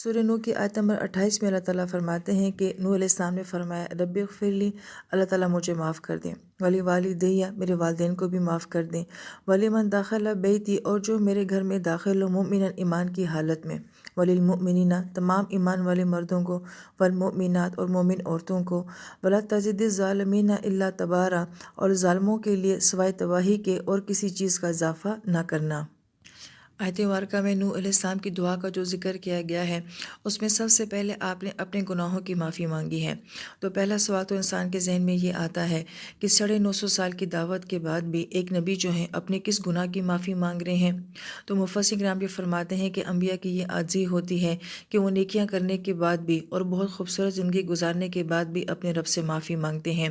سورہ نوح کی آیت نمبر 28 میں اللہ تعالیٰ فرماتے ہیں کہ نوح علیہ السلام نے فرمایا رب اغفر لی، اللہ تعالیٰ مجھے معاف کر دیں، ولی والدیہ، میرے والدین کو بھی معاف کر دیں، ولی من داخل بیتی، اور جو میرے گھر میں داخل ہو مومنا، ایمان کی حالت میں، وللمؤمنین، تمام ایمان والے مردوں کو، والمؤمنات، اور مومن عورتوں کو، ولا تزد الظالمین الا تبارا، اور ظالموں کے لیے سوائے تباہی کے اور کسی چیز کا اضافہ نہ کرنا۔ آیت مبارکہ میں نوح علیہ السلام کی دعا کا جو ذکر کیا گیا ہے، اس میں سب سے پہلے آپ نے اپنے گناہوں کی معافی مانگی ہے۔ تو پہلا سوال تو انسان کے ذہن میں یہ آتا ہے کہ 950 سال کی دعوت کے بعد بھی ایک نبی جو ہیں اپنے کس گناہ کی معافی مانگ رہے ہیں؟ تو مفسرین کرام یہ فرماتے ہیں کہ انبیاء کی یہ عاجزی ہوتی ہے کہ وہ نیکیاں کرنے کے بعد بھی اور بہت خوبصورت زندگی گزارنے کے بعد بھی اپنے رب سے معافی مانگتے ہیں۔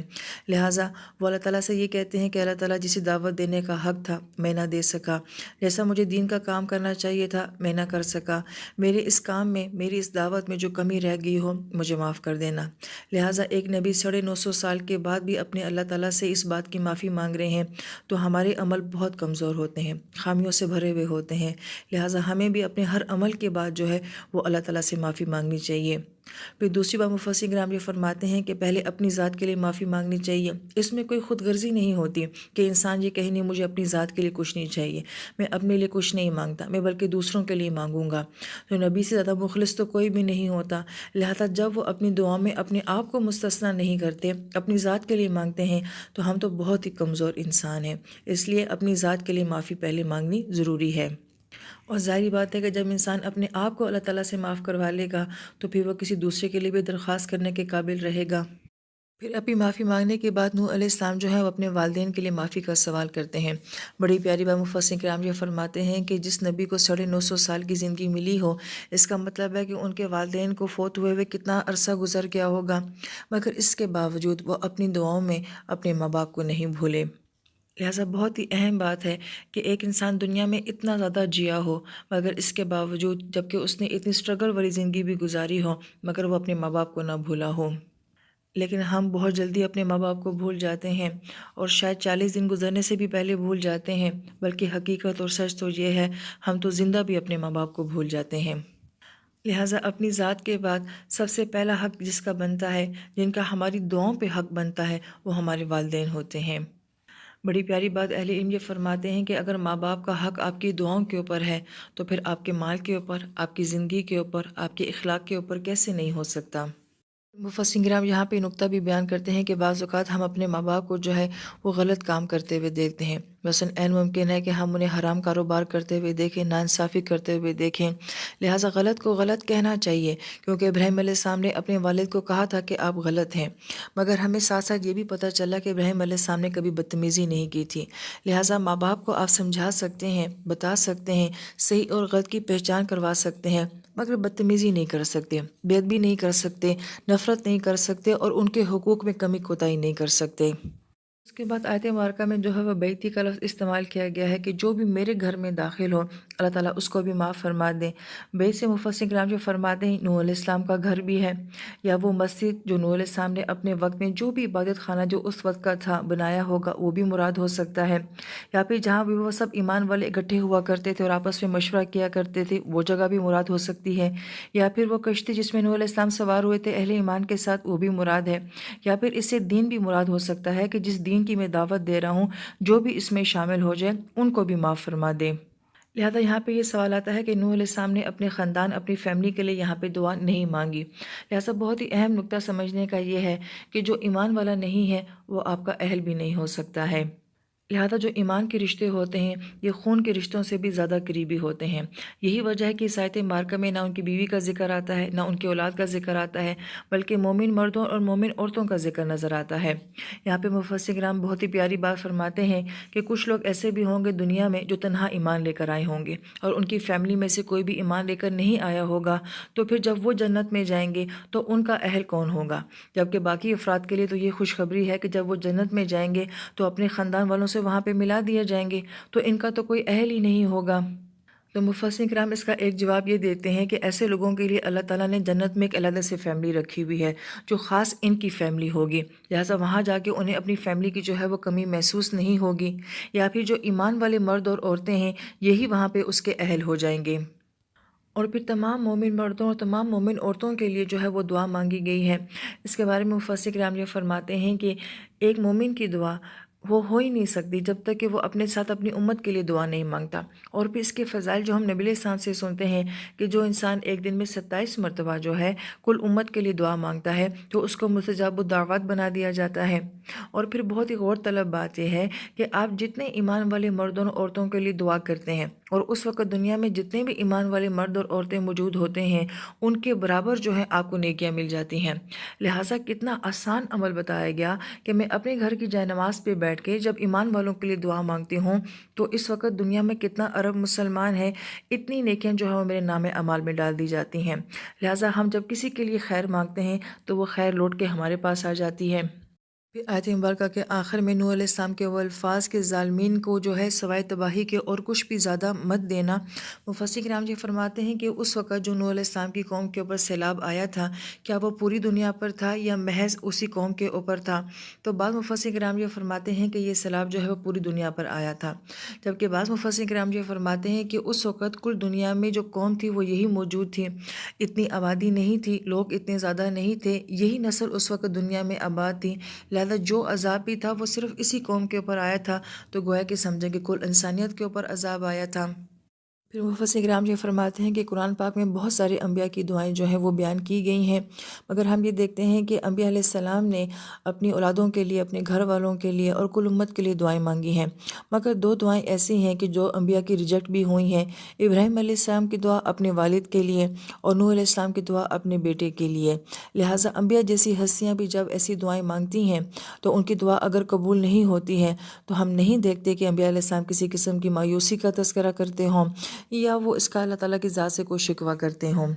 لہٰذا وہ اللہ تعالیٰ سے یہ کہتے ہیں کہ اللہ تعالیٰ جسے دعوت دینے کا حق تھا میں نہ دے سکا، جیسا مجھے دین کا کام کرنا چاہیے تھا میں نہ کر سکا، میرے اس کام میں، میری اس دعوت میں جو کمی رہ گئی ہو مجھے معاف کر دینا۔ لہٰذا ایک نبی 950 سال کے بعد بھی اپنے اللہ تعالیٰ سے اس بات کی معافی مانگ رہے ہیں، تو ہمارے عمل بہت کمزور ہوتے ہیں، خامیوں سے بھرے ہوئے ہوتے ہیں۔ لہٰذا ہمیں بھی اپنے ہر عمل کے بعد جو ہے وہ اللہ تعالیٰ سے معافی مانگنی چاہیے۔ پھر دوسری بات مفسرین کرام یہ فرماتے ہیں کہ پہلے اپنی ذات کے لیے معافی مانگنی چاہیے۔ اس میں کوئی خود غرضی نہیں ہوتی کہ انسان یہ کہے نہیں مجھے اپنی ذات کے لیے کچھ نہیں چاہیے، میں اپنے لیے کچھ نہیں مانگتا، میں بلکہ دوسروں کے لیے مانگوں گا۔ تو نبی سے زیادہ مخلص تو کوئی بھی نہیں ہوتا، لہذا جب وہ اپنی دعا میں اپنے آپ کو مستثنیٰ نہیں کرتے، اپنی ذات کے لیے مانگتے ہیں، تو ہم تو بہت ہی کمزور انسان ہیں۔ اس لیے اپنی ذات کے لیے معافی پہلے مانگنی ضروری ہے۔ اور ظاہری بات ہے کہ جب انسان اپنے آپ کو اللہ تعالیٰ سے معاف کروا لے گا تو پھر وہ کسی دوسرے کے لیے بھی درخواست کرنے کے قابل رہے گا۔ پھر اپنی معافی مانگنے کے بعد نوح علیہ السلام جو ہے وہ اپنے والدین کے لیے معافی کا سوال کرتے ہیں۔ بڑی پیاری بات مفسرین کرام یہ فرماتے ہیں کہ جس نبی کو 950 سال کی زندگی ملی ہو، اس کا مطلب ہے کہ ان کے والدین کو فوت ہوئے کتنا عرصہ گزر گیا ہوگا، مگر اس کے باوجود وہ اپنی دعاؤں میں اپنے ماں باپ کو نہیں بھولے۔ لہٰذا بہت ہی اہم بات ہے کہ ایک انسان دنیا میں اتنا زیادہ جیا ہو، مگر اس کے باوجود جبکہ اس نے اتنی اسٹرگل والی زندگی بھی گزاری ہو، مگر وہ اپنے ماں باپ کو نہ بھولا ہو۔ لیکن ہم بہت جلدی اپنے ماں باپ کو بھول جاتے ہیں، اور شاید 40 دن گزرنے سے بھی پہلے بھول جاتے ہیں، بلکہ حقیقت اور سچ تو یہ ہے ہم تو زندہ بھی اپنے ماں باپ کو بھول جاتے ہیں۔ لہٰذا اپنی ذات کے بعد سب سے پہلا حق جس کا بنتا ہے، جن کا ہماری دعاؤں پہ حق بنتا ہے، وہ ہمارے والدین ہوتے ہیں۔ بڑی پیاری بات اہل علم یہ فرماتے ہیں کہ اگر ماں باپ کا حق آپ کی دعاؤں کے اوپر ہے تو پھر آپ کے مال کے اوپر، آپ کی زندگی کے اوپر، آپ کے اخلاق کے اوپر کیسے نہیں ہو سکتا۔ مفسرین کرام یہاں پہ نقطہ بھی بیان کرتے ہیں کہ بعض اوقات ہم اپنے ماں باپ کو جو ہے وہ غلط کام کرتے ہوئے دیکھتے ہیں۔ مثلاً عین ممکن ہے کہ ہم انہیں حرام کاروبار کرتے ہوئے دیکھیں، ناانصافی کرتے ہوئے دیکھیں، لہٰذا غلط کو غلط کہنا چاہیے، کیونکہ ابراہیم علیہ السلام نے اپنے والد کو کہا تھا کہ آپ غلط ہیں، مگر ہمیں ساتھ ساتھ یہ بھی پتہ چلا کہ ابراہیم علیہ السلام نے کبھی بدتمیزی نہیں کی تھی۔ لہٰذا ماں باپ کو آپ سمجھا سکتے ہیں، بتا سکتے ہیں، صحیح اور غلط کی پہچان کروا سکتے ہیں، مگر بدتمیزی نہیں کر سکتے، بے ادبی نہیں کر سکتے، نفرت نہیں کر سکتے، اور ان کے حقوق میں کمی کوتاہی نہیں کر سکتے۔ اس کے بعد آیت مبارکہ میں جو ہے وہ بیتی کا لفظ استعمال کیا گیا ہے کہ جو بھی میرے گھر میں داخل ہو اللہ تعالیٰ اس کو بھی معاف فرما دیں۔ بیت سے مفسرین کرام جو فرماتے ہیں نوح علیہ السلام کا گھر بھی ہے، یا وہ مسجد جو نوح علیہ السلام نے اپنے وقت میں جو بھی عبادت خانہ جو اس وقت کا تھا بنایا ہوگا وہ بھی مراد ہو سکتا ہے، یا پھر جہاں بھی وہ سب ایمان والے اکٹھے ہوا کرتے تھے اور آپس میں مشورہ کیا کرتے تھے وہ جگہ بھی مراد ہو سکتی ہے، یا پھر وہ کشتی جس میں نوح علیہ السلام سوار ہوئے تھے اہل ایمان کے ساتھ وہ بھی مراد ہے، یا پھر اس سے دین بھی مراد ہو سکتا ہے کہ جس دین کی میں دعوت دے رہا ہوں جو بھی اس میں شامل ہو جائے ان کو بھی معاف فرما دے۔ لہذا یہاں پہ یہ سوال آتا ہے کہ نوح علیہ السلام نے اپنے خاندان، اپنی فیملی کے لیے یہاں پہ دعا نہیں مانگی۔ لہذا بہت ہی اہم نقطہ سمجھنے کا یہ ہے کہ جو ایمان والا نہیں ہے وہ آپ کا اہل بھی نہیں ہو سکتا ہے۔ لہذا جو ایمان کے رشتے ہوتے ہیں یہ خون کے رشتوں سے بھی زیادہ قریبی ہوتے ہیں۔ یہی وجہ ہے کہ اس آیت مبارکہ میں نہ ان کی بیوی کا ذکر آتا ہے، نہ ان کی اولاد کا ذکر آتا ہے، بلکہ مومن مردوں اور مومن عورتوں کا ذکر نظر آتا ہے۔ یہاں پہ مفسرین کرام بہت ہی پیاری بات فرماتے ہیں کہ کچھ لوگ ایسے بھی ہوں گے دنیا میں جو تنہا ایمان لے کر آئے ہوں گے، اور ان کی فیملی میں سے کوئی بھی ایمان لے کر نہیں آیا ہوگا، تو پھر جب وہ جنت میں جائیں گے تو ان کا اہل کون ہوگا؟ جبکہ باقی افراد کے لیے تو یہ خوشخبری ہے کہ جب وہ جنت میں جائیں گے تو اپنے خاندان والوں سے وہاں پہ ملا دیے جائیں گے، تو ان کا تو کوئی اہل ہی نہیں ہوگا۔ تو مفسرین کرام اس کا ایک جواب یہ دیتے ہیں کہ ایسے لوگوں کے لیے اللہ تعالیٰ نے جنت میں ایک علیحدہ سے فیملی رکھی ہوئی ہے جو خاص ان کی فیملی ہوگی، لہٰذا وہاں جا کے انہیں اپنی فیملی کی جو ہے وہ کمی محسوس نہیں ہوگی، یا پھر جو ایمان والے مرد اور عورتیں ہیں یہی وہاں پہ اس کے اہل ہو جائیں گے۔ اور پھر تمام مومن مردوں اور تمام مومن عورتوں کے لیے جو ہے وہ دعا مانگی گئی ہے۔ اس کے بارے میں مفسر کرام یہ فرماتے ہیں کہ ایک مومن کی دعا وہ ہو ہی نہیں سکتی جب تک کہ وہ اپنے ساتھ اپنی امت کے لیے دعا نہیں مانگتا۔ اور پھر اس کے فضائل جو ہم نبی علیہ السلام سے سنتے ہیں کہ جو انسان ایک دن میں 27 مرتبہ جو ہے کل امت کے لیے دعا مانگتا ہے تو اس کو مستجاب الدعوات بنا دیا جاتا ہے۔ اور پھر بہت ہی غور طلب بات یہ ہے کہ آپ جتنے ایمان والے مردوں اور عورتوں کے لیے دعا کرتے ہیں اور اس وقت دنیا میں جتنے بھی ایمان والے مرد اور عورتیں موجود ہوتے ہیں ان کے برابر جو ہے آپ کو نیکیاں مل جاتی ہیں۔ لہٰذا کتنا آسان عمل بتایا گیا کہ میں اپنے گھر کی جائے نماز پہ بیٹھ کے جب ایمان والوں کے لیے دعا مانگتی ہوں تو اس وقت دنیا میں کتنا ارب مسلمان ہے، اتنی نیکیاں جو ہے وہ میرے نام اعمال میں ڈال دی جاتی ہیں۔ لہٰذا ہم جب کسی کے لیے خیر مانگتے ہیں تو وہ خیر لوٹ کے ہمارے پاس آ جاتی ہے۔ پھر آیت مبارکہ کے آخر میں نوح علیہ السلام کے وہ الفاظ کے ظالمین کو جو ہے سوائے تباہی کے اور کچھ بھی زیادہ مت دینا۔ مفسر کرام جی فرماتے ہیں کہ اس وقت جو نوح علیہ السلام کی قوم کے اوپر سیلاب آیا تھا کیا وہ پوری دنیا پر تھا یا محض اسی قوم کے اوپر تھا؟ تو بعض مفسر کرام جی فرماتے ہیں کہ یہ سیلاب جو ہے وہ پوری دنیا پر آیا تھا، جبکہ بعض مفسر کرام جی فرماتے ہیں کہ اس وقت کل دنیا میں جو قوم تھی وہ یہی موجود تھی، اتنی آبادی نہیں تھی، لوگ اتنے زیادہ نہیں تھے، یہی نسل اس وقت دنیا میں آباد تھی۔ لہذا جو عذاب بھی تھا وہ صرف اسی قوم کے اوپر آیا تھا، تو گویا کہ سمجھیں کہ کل انسانیت کے اوپر عذاب آیا تھا۔ پھر مفسر کرام یہ فرماتے ہیں کہ قرآن پاک میں بہت سارے انبیاء کی دعائیں جو ہیں وہ بیان کی گئی ہیں، مگر ہم یہ دیکھتے ہیں کہ انبیاء علیہ السلام نے اپنی اولادوں کے لیے، اپنے گھر والوں کے لیے اور کل امت کے لیے دعائیں مانگی ہیں، مگر دو دعائیں ایسی ہیں کہ جو انبیاء کی ریجیکٹ بھی ہوئی ہیں۔ ابراہیم علیہ السلام کی دعا اپنے والد کے لیے اور نوح علیہ السلام کی دعا اپنے بیٹے کے لیے۔ لہٰذا انبیاء جیسی ہستیاں بھی جب ایسی دعائیں مانگتی ہیں تو ان کی دعا اگر قبول نہیں ہوتی ہے تو ہم نہیں دیکھتے کہ انبیاء علیہ السلام کسی قسم کی مایوسی کا تذکرہ کرتے ہوں یا وہ اس کا اللہ تعالیٰ کی ذات سے کوئی شکوہ کرتے ہوں۔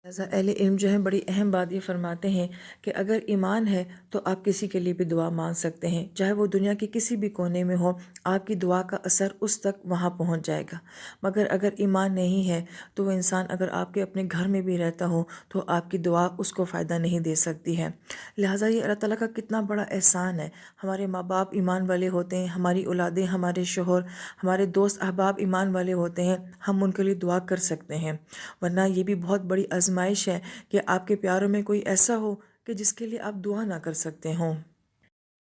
لہٰذا اہل علم جو ہیں بڑی اہم بات یہ فرماتے ہیں کہ اگر ایمان ہے تو آپ کسی کے لیے بھی دعا مانگ سکتے ہیں، چاہے وہ دنیا کے کسی بھی کونے میں ہو، آپ کی دعا کا اثر اس تک وہاں پہنچ جائے گا۔ مگر اگر ایمان نہیں ہے تو وہ انسان اگر آپ کے اپنے گھر میں بھی رہتا ہو تو آپ کی دعا اس کو فائدہ نہیں دے سکتی ہے۔ لہٰذا یہ اللہ تعالیٰ کا کتنا بڑا احسان ہے، ہمارے ماں باپ ایمان والے ہوتے ہیں، ہماری اولادیں، ہمارے شوہر، ہمارے دوست احباب ایمان والے ہوتے ہیں، ہم ان کے لیے دعا کر سکتے ہیں، ورنہ یہ بھی بہت بڑی آزمائش ہے کہ آپ کے پیاروں میں کوئی ایسا ہو کہ جس کے لیے آپ دعا نہ کر سکتے ہوں۔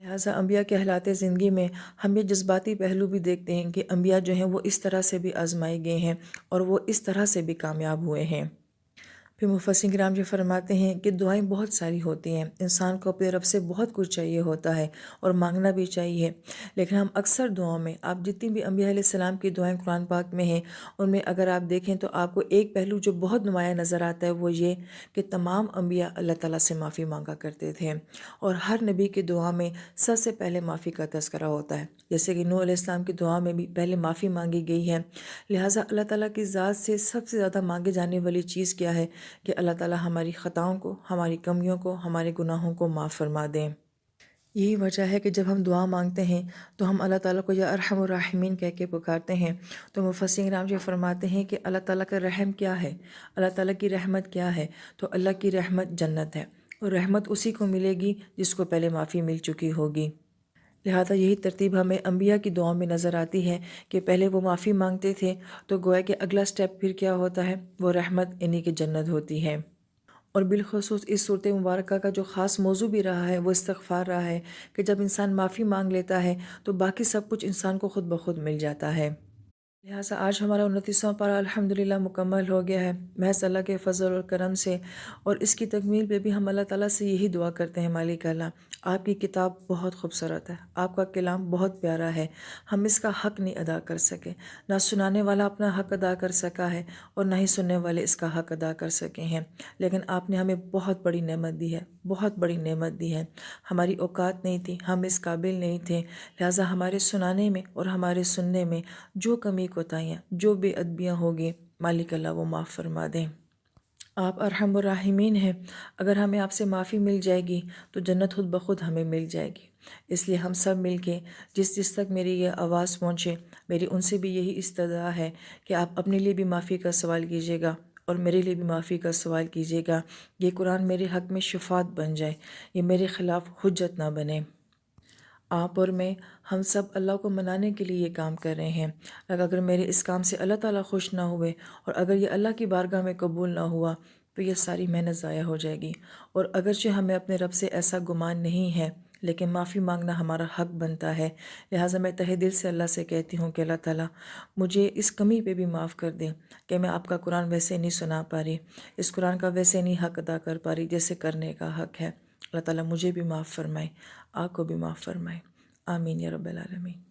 لہٰذا انبیاء کے حالات زندگی میں ہم یہ جذباتی پہلو بھی دیکھتے ہیں کہ انبیاء جو ہیں وہ اس طرح سے بھی آزمائے گئے ہیں اور وہ اس طرح سے بھی کامیاب ہوئے ہیں۔ پھر مفسرین کرام یہ فرماتے ہیں کہ دعائیں بہت ساری ہوتی ہیں، انسان کو اپنے رب سے بہت کچھ چاہیے ہوتا ہے اور مانگنا بھی چاہیے، لیکن ہم اکثر دعاؤں میں آپ جتنی بھی انبیاء علیہ السلام کی دعائیں قرآن پاک میں ہیں ان میں اگر آپ دیکھیں تو آپ کو ایک پہلو جو بہت نمایاں نظر آتا ہے وہ یہ کہ تمام انبیاء اللہ تعالیٰ سے معافی مانگا کرتے تھے، اور ہر نبی کی دعا میں سب سے پہلے معافی کا تذکرہ ہوتا ہے، جیسے کہ نوح علیہ السلام کی دعا میں بھی پہلے معافی مانگی گئی ہے۔ لہٰذا اللہ تعالیٰ کی ذات سے سب سے زیادہ مانگے جانے والی چیز کیا ہے کہ اللہ تعالیٰ ہماری خطاؤں کو، ہماری کمیوں کو، ہمارے گناہوں کو معاف فرما دیں۔ یہی وجہ ہے کہ جب ہم دعا مانگتے ہیں تو ہم اللہ تعالیٰ کو یا ارحم الراحمین کہہ کے پکارتے ہیں، تو مفسرین کرام یہ فرماتے ہیں کہ اللہ تعالیٰ کا رحم کیا ہے، اللہ تعالیٰ کی رحمت کیا ہے، تو اللہ کی رحمت جنت ہے، اور رحمت اسی کو ملے گی جس کو پہلے معافی مل چکی ہوگی۔ لہٰذا یہی ترتیب ہمیں انبیاء کی دعاؤں میں نظر آتی ہے کہ پہلے وہ معافی مانگتے تھے تو گویا کہ اگلا سٹیپ پھر کیا ہوتا ہے، وہ رحمت یعنی کہ جنت ہوتی ہے۔ اور بالخصوص اس صورت مبارکہ کا جو خاص موضوع بھی رہا ہے وہ استغفار رہا ہے کہ جب انسان معافی مانگ لیتا ہے تو باقی سب کچھ انسان کو خود بخود مل جاتا ہے۔ لہٰذا آج ہمارا 29واں پارہ الحمدللہ مکمل ہو گیا ہے محض اللہ کے فضل اور کرم سے، اور اس کی تکمیل پہ بھی ہم اللہ تعالیٰ سے یہی دعا کرتے ہیں، مالک اللہ آپ کی کتاب بہت خوبصورت ہے، آپ کا کلام بہت پیارا ہے، ہم اس کا حق نہیں ادا کر سکے، نہ سنانے والا اپنا حق ادا کر سکا ہے اور نہ ہی سننے والے اس کا حق ادا کر سکے ہیں، لیکن آپ نے ہمیں بہت بڑی نعمت دی ہے، بہت بڑی نعمت دی ہے، ہماری اوقات نہیں تھی، ہم اس قابل نہیں تھے، لہٰذا ہمارے سنانے میں اور ہمارے سننے میں جو کمی کوتاہیاں، جو بے ادبیاں ہوگی، مالک اللہ وہ معاف فرما دیں۔ آپ ارحم الراحمین ہیں، اگر ہمیں آپ سے معافی مل جائے گی تو جنت خود بخود ہمیں مل جائے گی، اس لیے ہم سب مل کے جس جس تک میری یہ آواز پہنچے، میری ان سے بھی یہی استدعا ہے کہ آپ اپنے لیے بھی معافی کا سوال کیجیے گا اور میرے لیے بھی معافی کا سوال کیجیے گا، یہ قرآن میرے حق میں شفاعت بن جائے، یہ میرے خلاف حجت نہ بنے۔ آپ اور میں ہم سب اللہ کو منانے کے لیے یہ کام کر رہے ہیں۔ اگر میرے اس کام سے اللہ تعالیٰ خوش نہ ہوئے اور اگر یہ اللہ کی بارگاہ میں قبول نہ ہوا تو یہ ساری محنت ضائع ہو جائے گی۔ اور اگرچہ ہمیں اپنے رب سے ایسا گمان نہیں ہے لیکن معافی مانگنا ہمارا حق بنتا ہے، لہٰذا میں تہہ دل سے اللہ سے کہتی ہوں کہ اللہ تعالیٰ مجھے اس کمی پہ بھی معاف کر دیں کہ میں آپ کا قرآن ویسے نہیں سنا پا رہی، اس قرآن کا ویسے نہیں حق ادا کر پا رہی جیسے کرنے کا حق ہے۔ اللہ تعالیٰ مجھے بھی معاف فرمائے، آپ کو بھی معاف فرمائے۔ آمین یا رب العالمین۔